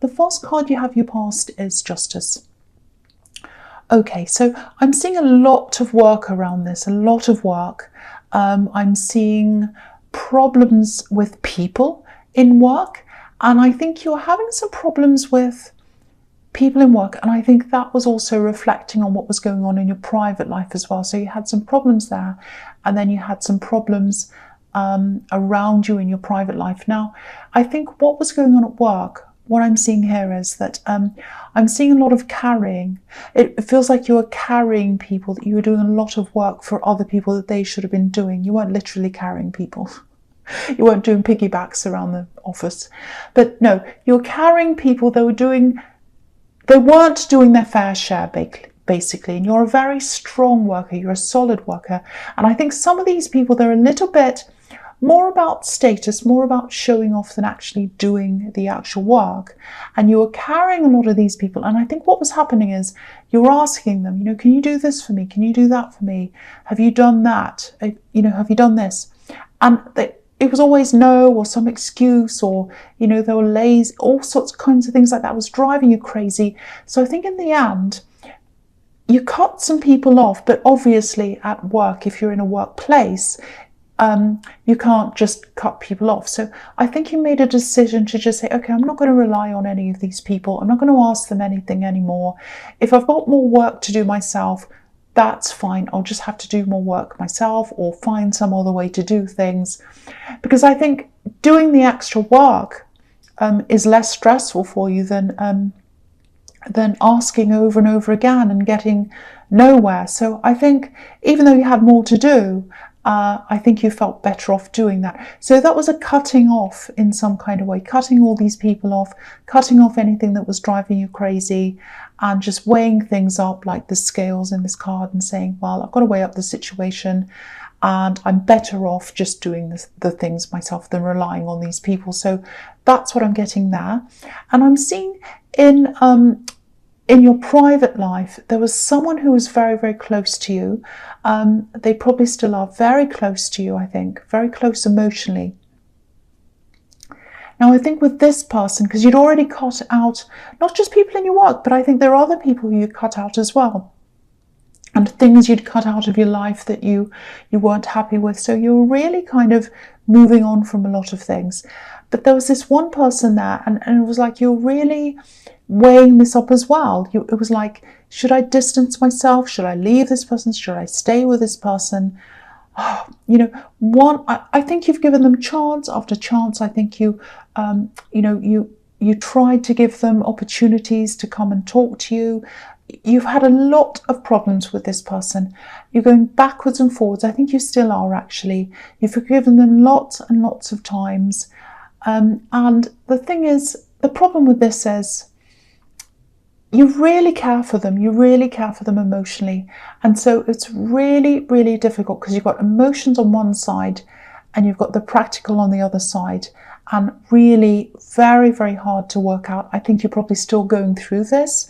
The first card you have, you passed, is Justice. Okay, so I'm seeing a lot of work around this, a lot of work. I'm seeing problems with people in work, and I think you're having some problems with people in work, and I think that was also reflecting on what was going on in your private life as well. So you had some problems there, and then you had some problems around you in your private life. Now, I think what was going on at work, what I'm seeing here is that I'm seeing a lot of carrying. It feels like you were carrying people, that you were doing a lot of work for other people that they should have been doing. You weren't literally carrying people. You weren't doing piggybacks around the office. But no, you're carrying people that they weren't doing their fair share, basically. And you're a very strong worker. You're a solid worker. And I think some of these people, they're a little bit more about status, more about showing off than actually doing the actual work. And you were carrying a lot of these people. And I think what was happening is you were asking them, can you do this for me? Can you do that for me? Have you done that? Have you done this? And it was always no, or some excuse, or, they were lazy, all sorts of kinds of things like that was driving you crazy. So I think in the end, you cut some people off, but obviously at work, if you're in a workplace, you can't just cut people off. So I think you made a decision to just say, okay, I'm not going to rely on any of these people. I'm not going to ask them anything anymore. If I've got more work to do myself, that's fine. I'll just have to do more work myself, or find some other way to do things. Because I think doing the extra work is less stressful for you than asking over and over again and getting nowhere. So I think even though you had more to do, I think you felt better off doing that. So that was a cutting off in some kind of way, cutting all these people off, cutting off anything that was driving you crazy, and just weighing things up like the scales in this card and saying, well, I've got to weigh up the situation, and I'm better off just doing the things myself than relying on these people. So that's what I'm getting there. And I'm seeing in your private life, there was someone who was very, very close to you. They probably still are very close to you, I think, very close emotionally. Now, I think with this person, because you'd already cut out not just people in your work, but I think there are other people who you cut out as well. And things you'd cut out of your life that you weren't happy with. So you were really kind of moving on from a lot of things. But there was this one person there, and it was like you're really weighing this up as well. It was like, should I distance myself? Should I leave this person? Should I stay with this person? I think you've given them chance after chance. I think you tried to give them opportunities to come and talk to you. You've had a lot of problems with this person. You're going backwards and forwards. I think you still are, actually. You've forgiven them lots and lots of times. And the thing is, the problem with this is, you really care for them. You really care for them emotionally. And so it's really, really difficult, because you've got emotions on one side and you've got the practical on the other side. And really very, very hard to work out. I think you're probably still going through this.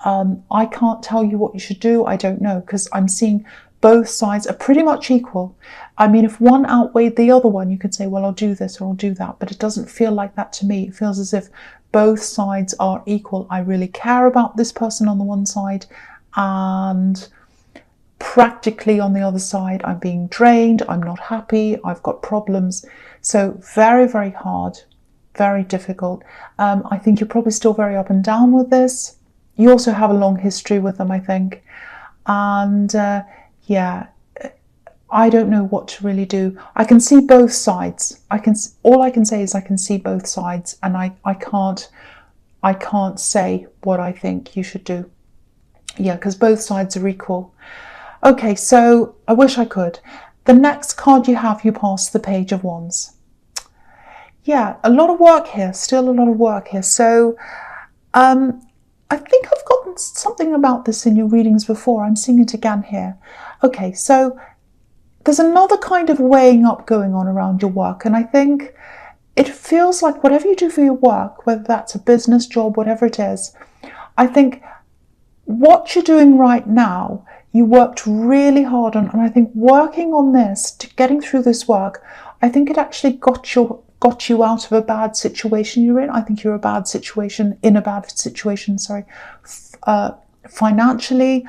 I can't tell you what you should do. I don't know, because I'm seeing both sides are pretty much equal. I mean, if one outweighed the other one, you could say, well, I'll do this or I'll do that. But it doesn't feel like that to me. It feels as if both sides are equal. I really care about this person on the one side, and practically on the other side, I'm being drained. I'm not happy. I've got problems. So very, very hard, very difficult. I think you're probably still very up and down with this. You also have a long history with them, I think. And I don't know what to really do. I can see both sides. All I can say is I can see both sides, and I can't say what I think you should do. Yeah, because both sides are equal. Okay, so I wish I could. The next card you have, you pass the Page of Wands. Yeah, a lot of work here, still a lot of work here. So I think I've gotten something about this in your readings before. I'm seeing it again here. Okay, so there's another kind of weighing up going on around your work. And I think it feels like whatever you do for your work, whether that's a business job, whatever it is, I think what you're doing right now, you worked really hard on. And I think working on this, to getting through this work, I think it actually got your got you out of a bad situation you're in. I think you're in a bad situation, financially,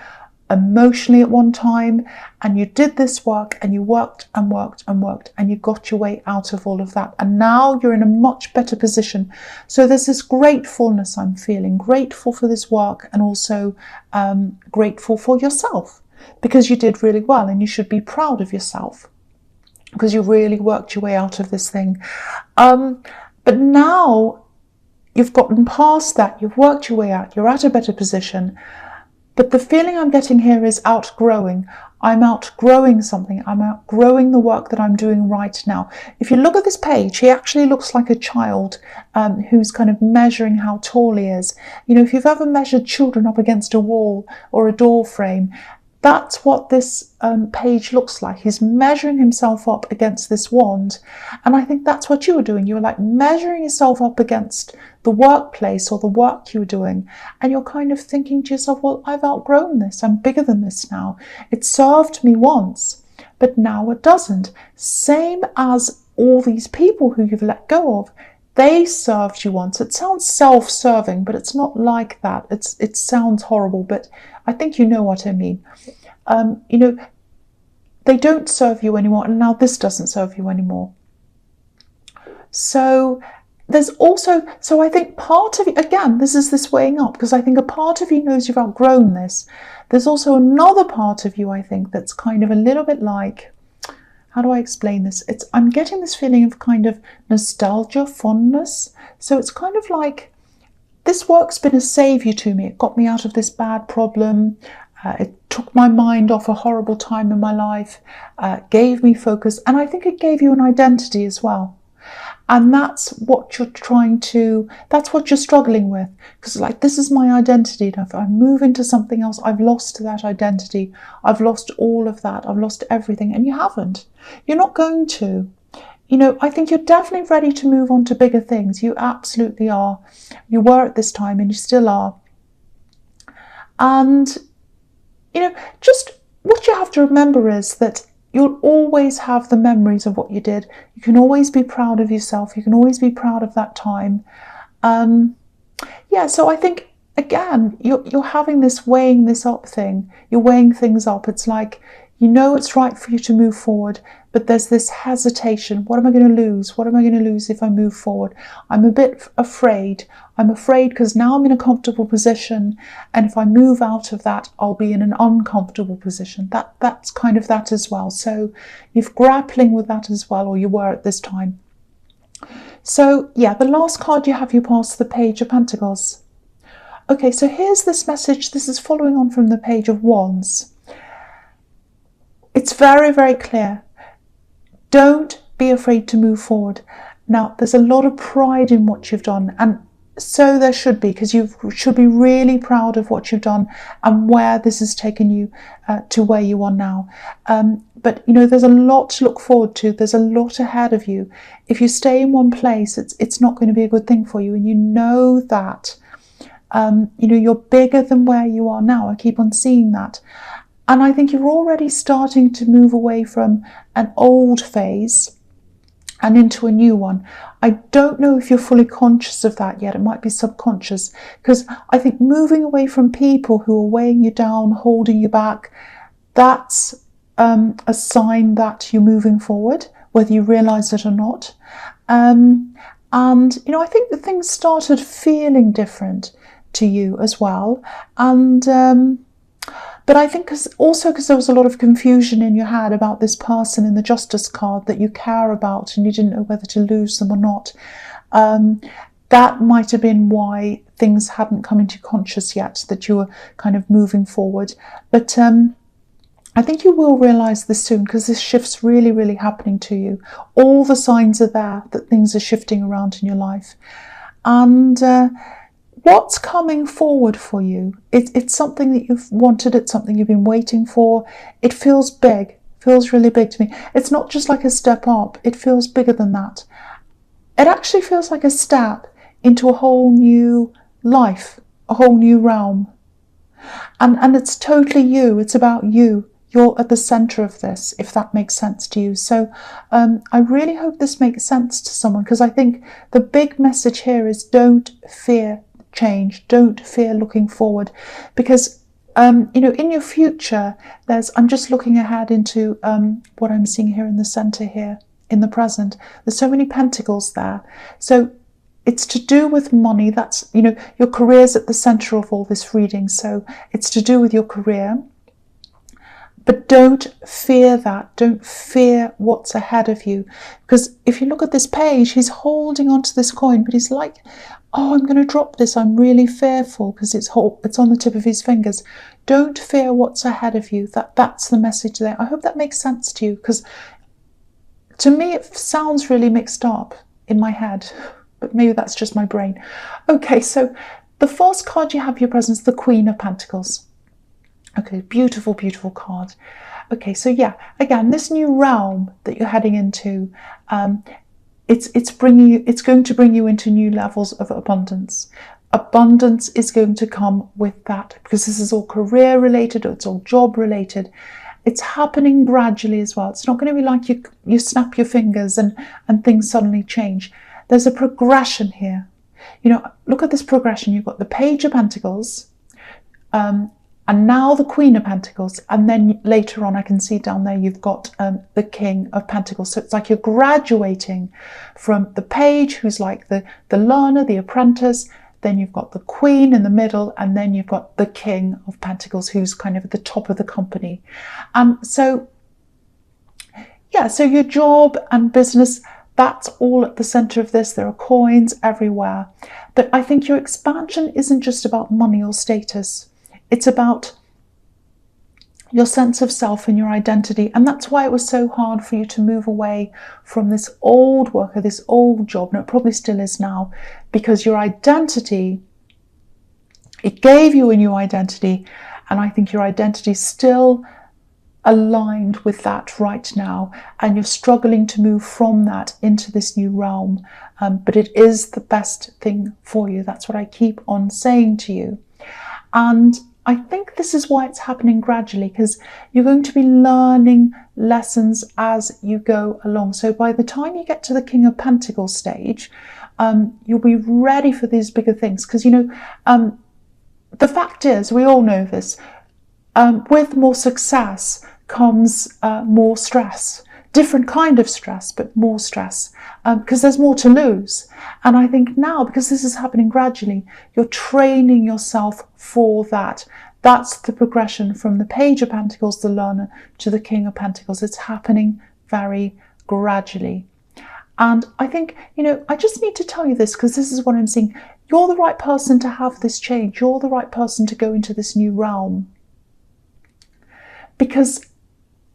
emotionally at one time, and you did this work and you worked and worked and worked and you got your way out of all of that, and now you're in a much better position. So there's this gratefulness I'm feeling, grateful for this work, and also grateful for yourself, because you did really well and you should be proud of yourself because you really worked your way out of this thing. But now you've gotten past that, you've worked your way out, you're at a better position. But the feeling I'm getting here is outgrowing. I'm outgrowing something. I'm outgrowing the work that I'm doing right now. If you look at this page, he actually looks like a child who's kind of measuring how tall he is. You know, if you've ever measured children up against a wall or a door frame, that's what this page looks like. He's measuring himself up against this wand. And I think that's what you were doing. You were like measuring yourself up against the workplace or the work you were doing. And you're kind of thinking to yourself, well, I've outgrown this. I'm bigger than this now. It served me once, but now it doesn't. Same as all these people who you've let go of. They served you once. It sounds self-serving, but it's not like that. It sounds horrible, but I think you know what I mean. You know, they don't serve you anymore, and now this doesn't serve you anymore. So there's also, so I think part of you, again, this is this weighing up, because I think a part of you knows you've outgrown this. There's also another part of you, I think, that's kind of a little bit like, how do I explain this? I'm getting this feeling of kind of nostalgia, fondness. So it's kind of like, this work's been a saviour to me. It got me out of this bad problem. It took my mind off a horrible time in my life, gave me focus, and I think it gave you an identity as well. And that's what you're that's what you're struggling with. Because like, this is my identity. Now, if I move into something else, I've lost that identity. I've lost all of that. I've lost everything. And you haven't. You're not going to. You know, I think you're definitely ready to move on to bigger things. You absolutely are. You were at this time and you still are. And, you know, just what you have to remember is that you'll always have the memories of what you did. You can always be proud of yourself. You can always be proud of that time. Yeah, so I think, again, you're having this weighing this up thing. You're weighing things up. It's like, you know it's right for you to move forward, but there's this hesitation. What am I going to lose? What am I going to lose if I move forward? I'm a bit afraid. I'm afraid because now I'm in a comfortable position, and if I move out of that, I'll be in an uncomfortable position. That's kind of that as well. So you're grappling with that as well, or you were at this time. So yeah, the last card you have, you pass the Page of Pentacles. Okay, so here's this message. This is following on from the Page of Wands. It's very, very clear. Don't be afraid to move forward. Now, there's a lot of pride in what you've done, and so there should be, because you should be really proud of what you've done and where this has taken you to where you are now. But, you know, there's a lot to look forward to. There's a lot ahead of you. If you stay in one place, it's not going to be a good thing for you, and you know that. You know, you're bigger than where you are now. I keep on seeing that. And I think you're already starting to move away from an old phase and into a new one. I don't know if you're fully conscious of that yet. It might be subconscious, because I think moving away from people who are weighing you down, holding you back, that's a sign that you're moving forward, whether you realise it or not. And, you know, I think that things started feeling different to you as well. And but I think also because there was a lot of confusion in your head about this person in the Justice card that you care about, and you didn't know whether to lose them or not. That might have been why things hadn't come into conscious yet, that you were kind of moving forward. But I think you will realise this soon, because this shift's really, really happening to you. All the signs are there that things are shifting around in your life. And what's coming forward for you? It's something that you've wanted. It's something you've been waiting for. It feels big. Feels really big to me. It's not just like a step up. It feels bigger than that. It actually feels like a step into a whole new life, a whole new realm. And it's totally you. It's about you. you're at the center of this, if that makes sense to you. So I really hope this makes sense to someone, because I think the big message here is don't fear change, don't fear looking forward, because in your future, I'm just looking ahead into what I'm seeing here in the center here, in the present. There's so many pentacles there. So it's to do with money. That's, your career's at the center of all this reading. So it's to do with your career. But don't fear that. Don't fear what's ahead of you. Because if you look at this page, he's holding onto this coin, but he's like, oh, I'm going to drop this. I'm really fearful, because it's on the tip of his fingers. Don't fear what's ahead of you. That's the message there. I hope that makes sense to you, because to me it sounds really mixed up in my head, but maybe that's just my brain. Okay, so the first card you have your presence, the Queen of Pentacles. Okay, beautiful, beautiful card. Okay, so yeah, again, this new realm that you're heading into, it's going to bring you into new levels of abundance. Abundance is going to come with that, because this is all career related, or it's all job related. It's happening gradually as well. It's not going to be like you snap your fingers and things suddenly change. There's a progression here. Look at this progression. You've got the Page of Pentacles, and now the Queen of Pentacles, and then later on I can see down there you've got the King of Pentacles. So it's like you're graduating from the Page, who's like the learner, the apprentice, then you've got the Queen in the middle, and then you've got the King of Pentacles, who's kind of at the top of the company. So your job and business, that's all at the center of this. There are coins everywhere. But I think your expansion isn't just about money or status. It's about your sense of self and your identity. And that's why it was so hard for you to move away from this old work or this old job. And it probably still is now, because your identity, it gave you a new identity. And I think your identity is still aligned with that right now. And you're struggling to move from that into this new realm. But it is the best thing for you. That's what I keep on saying to you. And I think this is why it's happening gradually, because you're going to be learning lessons as you go along. So by the time you get to the King of Pentacles stage, you'll be ready for these bigger things. Because, the fact is, we all know this, with more success comes more stress. Different kind of stress, but more stress, because there's more to lose. And I think now, because this is happening gradually, you're training yourself for that. That's the progression from the Page of Pentacles, the learner, to the King of Pentacles. It's happening very gradually. And I think, I just need to tell you this, because this is what I'm seeing. You're the right person to have this change. You're the right person to go into this new realm. Because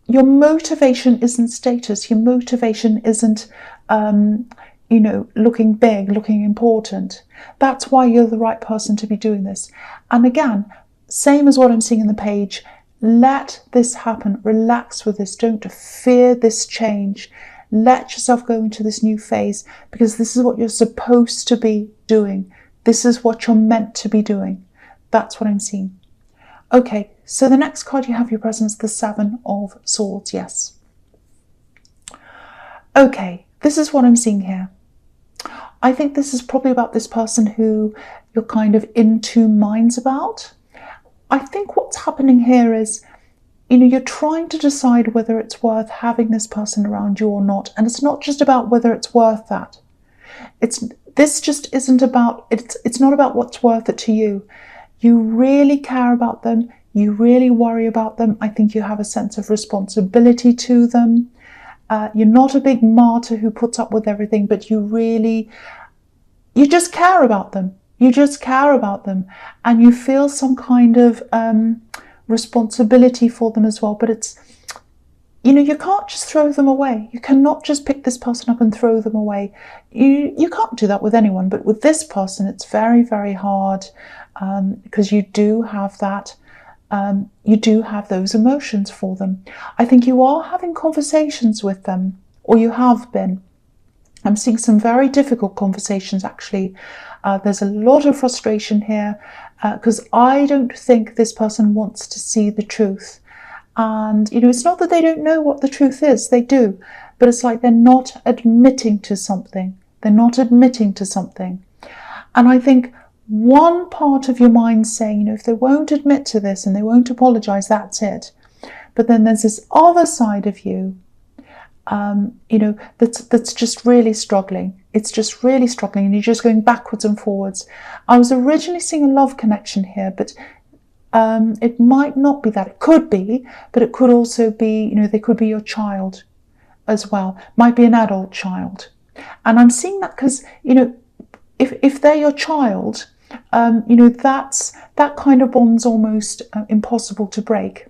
your motivation isn't status. Your motivation isn't, looking big, looking important. That's why you're the right person to be doing this. And again, same as what I'm seeing in the page, let this happen. Relax with this. Don't fear this change. Let yourself go into this new phase, because this is what you're supposed to be doing. This is what you're meant to be doing. That's what I'm seeing. Okay, so the next card you have your presence, the Seven of Swords. Yes. Okay, this is what I'm seeing here. I think this is probably about this person who you're kind of in two minds about. I think what's happening here is, you're trying to decide whether it's worth having this person around you or not. And it's not just about whether it's worth that. It's not about what's worth it to you. You really care about them. You really worry about them. I think you have a sense of responsibility to them. You're not a big martyr who puts up with everything, but you just care about them. You just care about them. And you feel some kind of responsibility for them as well. But it's, you can't just throw them away. You cannot just pick this person up and throw them away. You can't do that with anyone. But with this person, it's very, very hard. Because you do have that, you do have those emotions for them. I think you are having conversations with them, or you have been. I'm seeing some very difficult conversations, actually. There's a lot of frustration here, because I don't think this person wants to see the truth. And, it's not that they don't know what the truth is, they do, but it's like they're not admitting to something. They're not admitting to something. And I think one part of your mind saying, if they won't admit to this and they won't apologize, that's it. But then there's this other side of you, that's just really struggling. It's just really struggling, and you're just going backwards and forwards. I was originally seeing a love connection here, but it might not be that. It could be, but it could also be, they could be your child as well. Might be an adult child. And I'm seeing that because, if they're your child, that kind of bond's almost impossible to break.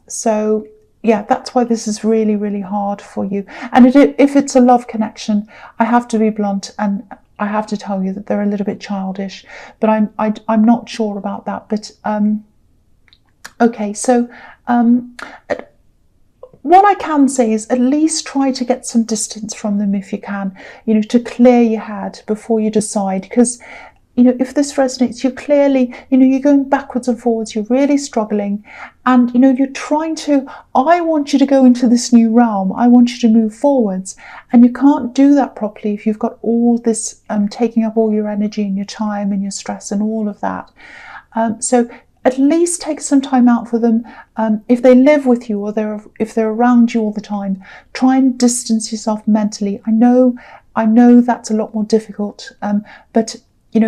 So yeah, that's why this is really, really hard for you. And if it's a love connection, I have to be blunt and I have to tell you that they're a little bit childish, but I'm not sure about that. But okay, so what I can say is at least try to get some distance from them if you can, to clear your head before you decide. Because, if this resonates, you're clearly, you're going backwards and forwards, you're really struggling, and, you're trying to, I want you to go into this new realm, I want you to move forwards, and you can't do that properly if you've got all this taking up all your energy and your time and your stress and all of that. So at least take some time out for them. If they live with you or if they're around you all the time, try and distance yourself mentally. I know that's a lot more difficult, but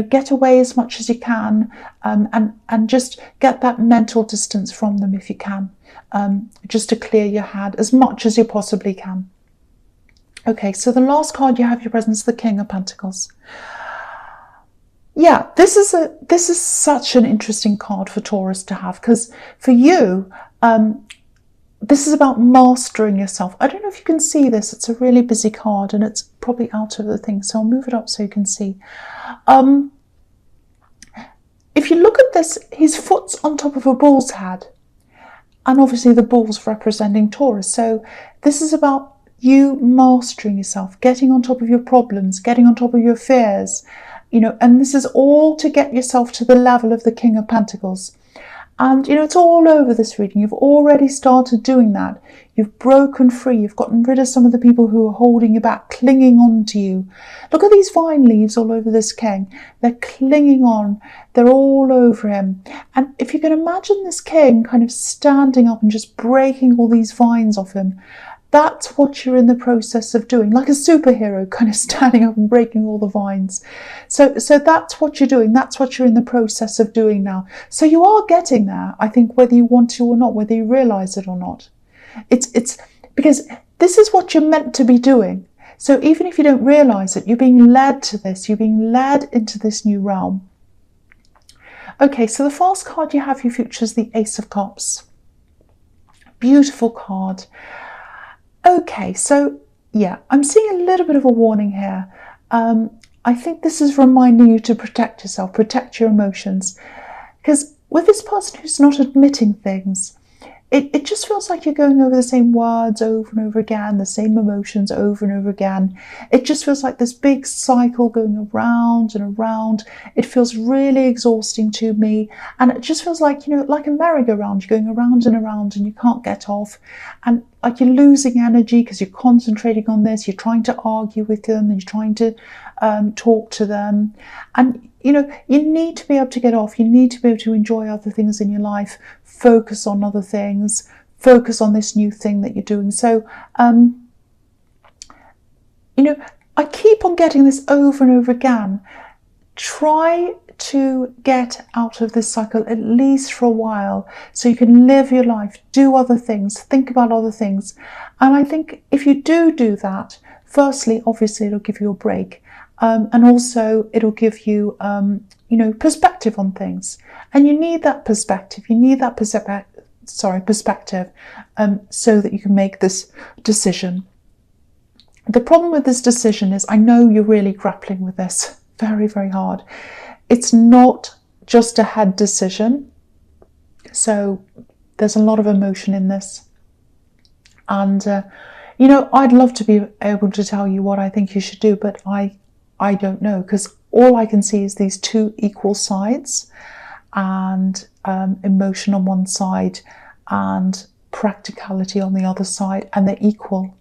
get away as much as you can, and just get that mental distance from them if you can, just to clear your head as much as you possibly can. Okay, so the last card you have your presence, the King of Pentacles. Yeah, this is such an interesting card for Taurus to have, because for you, this is about mastering yourself. I don't know if you can see this. It's a really busy card and it's probably out of the thing. So I'll move it up so you can see. If you look at this, his foot's on top of a bull's head. And obviously the bull's representing Taurus. So this is about you mastering yourself, getting on top of your problems, getting on top of your fears. And this is all to get yourself to the level of the King of Pentacles. And, it's all over this reading. You've already started doing that. You've broken free. You've gotten rid of some of the people who are holding you back, clinging on to you. Look at these vine leaves all over this king. They're clinging on. They're all over him. And if you can imagine this king kind of standing up and just breaking all these vines off him, that's what you're in the process of doing, like a superhero kind of standing up and breaking all the vines. So that's what you're doing. That's what you're in the process of doing now. So you are getting there, I think, whether you want to or not, whether you realize it or not. It's because this is what you're meant to be doing. So even if you don't realize it, you're being led to this. You're being led into this new realm. Okay, so the first card you have your future is the Ace of Cups. Beautiful card. Okay, so yeah, I'm seeing a little bit of a warning here. I think this is reminding you to protect yourself, protect your emotions. Because with this person who's not admitting things, it just feels like you're going over the same words over and over again, the same emotions over and over again. It just feels like this big cycle going around and around. It feels really exhausting to me. And it just feels like, like a merry-go-round. You're going around and you can't get off. And like you're losing energy because you're concentrating on this. You're trying to argue with them and you're trying to talk to them. And you need to be able to get off. You need to be able to enjoy other things in your life, focus on other things, focus on this new thing that you're doing. So, I keep on getting this over and over again. Try to get out of this cycle at least for a while so you can live your life, do other things, think about other things. And I think if you do that, firstly, obviously it'll give you a break. And also it'll give you, perspective on things. And you need that perspective. You need that perspective, so that you can make this decision. The problem with this decision is, I know you're really grappling with this very, very hard. It's not just a head decision. So there's a lot of emotion in this. And, I'd love to be able to tell you what I think you should do, but I don't know, because all I can see is these two equal sides, and emotion on one side and practicality on the other side, and they're equal.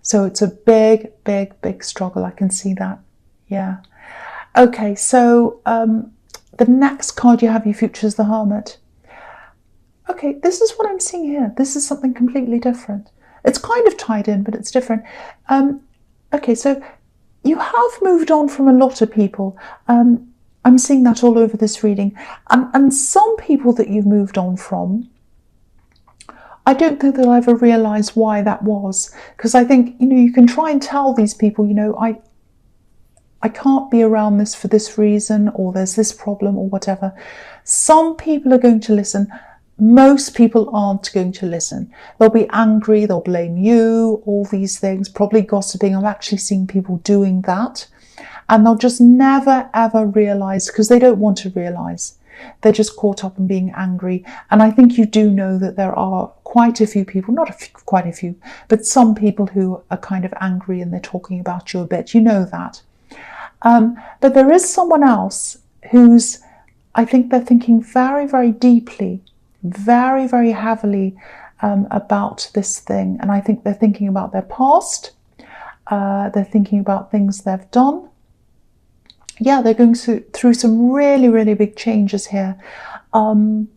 So it's a big, big, big struggle. I can see that. Yeah. Okay, so the next card you have, your future, is the Hermit. Okay, this is what I'm seeing here. This is something completely different. It's kind of tied in, but it's different. Okay, so you have moved on from a lot of people. I'm seeing that all over this reading. And some people that you've moved on from, I don't think they'll ever realise why that was. Because I think, you can try and tell these people, I can't be around this for this reason, or there's this problem, or whatever. Some people are going to listen. Most people aren't going to listen. They'll be angry, they'll blame you, all these things, probably gossiping. I'm actually seeing people doing that. And they'll just never, ever realise, because they don't want to realise. They're just caught up in being angry. And I think you do know that there are quite a few people, quite a few, but some people who are kind of angry and they're talking about you a bit. You know that. But there is someone else who's, I think they're thinking very, very deeply, very, very heavily about this thing. And I think they're thinking about their past. They're thinking about things they've done. Yeah, they're going through some really, really big changes here. I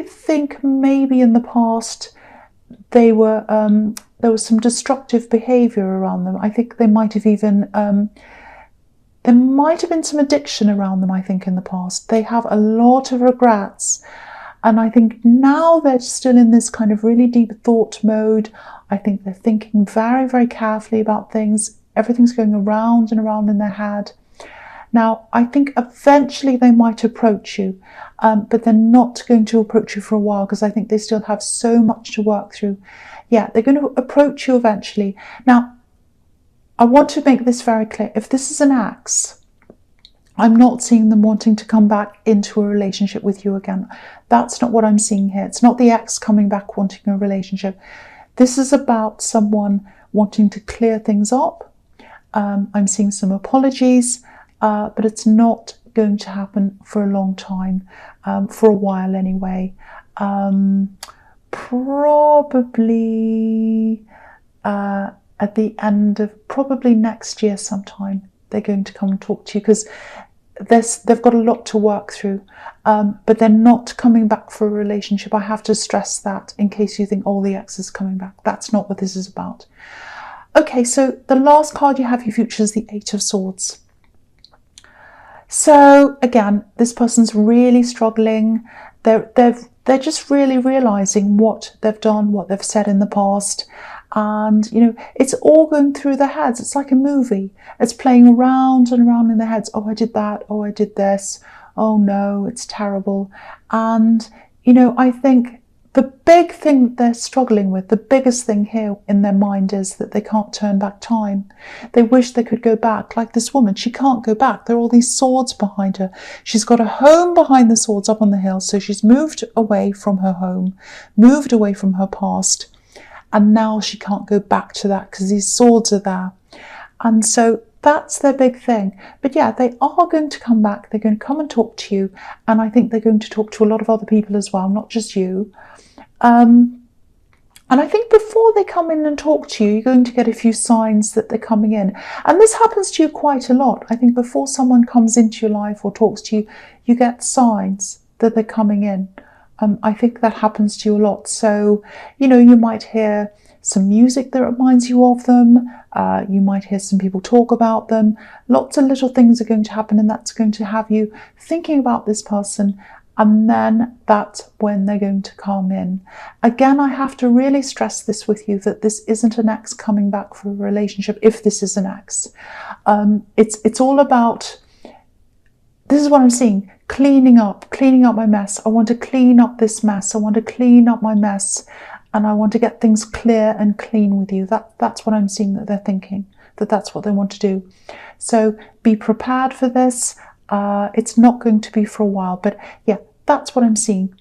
think maybe in the past there was some destructive behaviour around them. I think they might have even there might have been some addiction around them. I think in the past they have a lot of regrets, and I think now they're still in this kind of really deep thought mode. I think they're thinking very, very carefully about things. Everything's going around and around in their head. Now, I think eventually they might approach you, but they're not going to approach you for a while, because I think they still have so much to work through. Yeah, they're going to approach you eventually. Now, I want to make this very clear. If this is an ex, I'm not seeing them wanting to come back into a relationship with you again. That's not what I'm seeing here. It's not the ex coming back wanting a relationship. This is about someone wanting to clear things up. I'm seeing some apologies, but it's not going to happen for a long time, for a while anyway. Probably at the end of probably next year sometime, they're going to come and talk to you, because they've got a lot to work through, but they're not coming back for a relationship. I have to stress that, in case you think, oh, the ex is coming back. That's not what this is about. Okay, so the last card you have, your future, is the Eight of Swords. So again, this person's really struggling. They're just really realizing what they've done, what they've said in the past. And, it's all going through their heads. It's like a movie. It's playing around and around in their heads. Oh, I did that. Oh, I did this. Oh, no, it's terrible. And, I think the big thing that they're struggling with, the biggest thing here in their mind, is that they can't turn back time. They wish they could go back. Like this woman, she can't go back. There are all these swords behind her. She's got a home behind the swords up on the hill. So she's moved away from her home, moved away from her past. And now she can't go back to that, because these swords are there. And so that's their big thing. But yeah, they are going to come back. They're going to come and talk to you. And I think they're going to talk to a lot of other people as well, not just you. And I think before they come in and talk to you, you're going to get a few signs that they're coming in. And this happens to you quite a lot. I think before someone comes into your life or talks to you, you get signs that they're coming in. I think that happens to you a lot. So, you might hear some music that reminds you of them. You might hear some people talk about them. Lots of little things are going to happen, and that's going to have you thinking about this person. And then that's when they're going to come in. Again, I have to really stress this with you, that this isn't an ex coming back for a relationship, if this is an ex. It's all about, this is what I'm seeing, cleaning up my mess. I want to clean up this mess. I want to clean up my mess. And I want to get things clear and clean with you. That's what I'm seeing that they're thinking, that's what they want to do. So be prepared for this. It's not going to be for a while, but yeah, that's what I'm seeing.